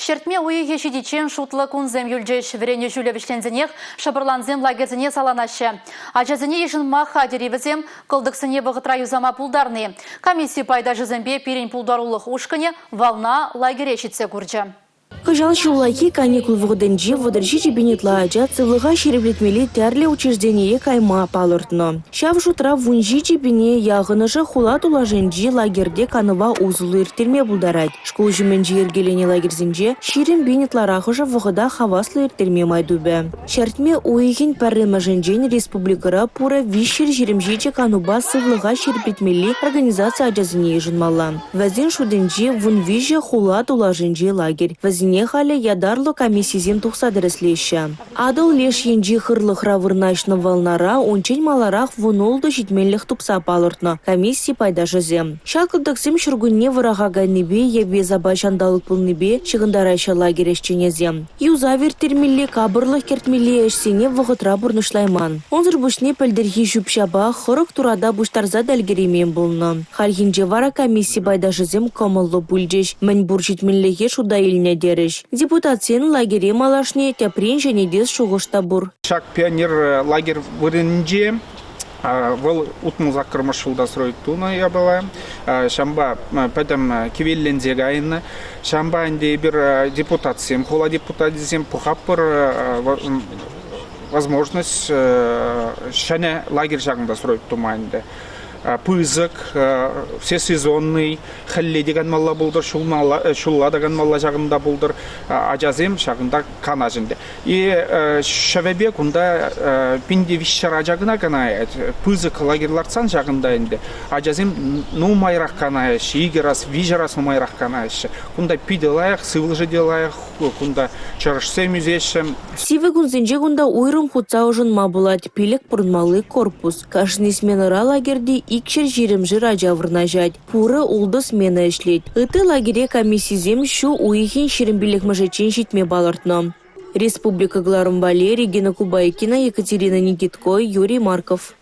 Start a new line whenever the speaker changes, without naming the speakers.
Шертме уйге шидичен шутлы кунзем юльджеш врене жүлі вишлензенех шабырланзем лагерзене саланашы. Ажазене ешін маха деревізем кылдықсыне бұғытра юзама пулдарны. Комиссия пайда жызембе пирен пулдарулық ушкыне волна лагерешітсе күрджі.
Кыжал шуллахи каникул вғыдынжи вăдырши чебенетла ача цывлыға шереблетмели тәрле учреждение кайма палыртно. Шав шутра вунжи чебене яғыныжы хула тулажынжи лагерде каныва узулы иртерме булдарать. Школ жүменжи ергелене лагерзінже ширен бенетларахыжы вғыда хаваслы иртерме майдубе. Шертме уйхин пәрремажынжен республикара пура вишер жиремжиче кануба сывлыға шереблетмели организация ажазыне ежынмалла. Вәзін шудынжи вунвиже хула тулажынжи лагерь. Вәзіне халі ядарлы комиссизем тұқса дәріслейші. Адыл леш енжі хырлық равырнашны волнара ончен маларақ вунолды житменлік тұпса палыртны. Комиссия пайда жызем. Шалқыдықсым шүргінне выраға гайныбе ебе забайшандалық пылныбе шығындарайшы лагерешченезем. Юза вертермелі кабырлық кертмелі әшсене вғытра бұрнышлайман. Онзыр бұшне пәлдерхи жүпшаба хырық турада бұштарза дәлгеремен болны. Халхинже вара комиссия пайда жызем комылы бүлжеш. Мән бұр житменліге шуда еліне дереш. Депутациен лагере малашне тяпрен және дес шуғышта бұр.
Шак пионер лагерь вырынже вол утму закырмыш жылда стройтуна я была. Шамба пәдім кевеллензе гайны. Шамба инде бір депутациям, хула депутациям пухаппыр возможность шане лагерь жағында стройтумайынды. Пызык, все сезонный, хәлле деген малла булдыр, шулла деген малла жағында булдыр, ажазем жағында кана жінде. И шәвебе күнда пинде вишшара жағына канает, пызык лагерларсан жағында енді. Ажазем нумайрақ канайш, игерас, вижерас нумайрақ канайш. Күнда пиделайық, сывылжы делайық, күнда чарышсе мүзешім.
Сивы күнзенже күнда уйрым хутса ұжын мабылат пилек бұрынмалы корпус. Кашын исменыра лагерде икшер жиремжі ражавырна жад. Пуры улды смена ішлет. Ыты лагере комиссизем шу уйхин ширембилек мажечен житме балыртно. Республика Гларым Валерий, Регина Кубайкина, Екатерина Никитко, Юрий Марков.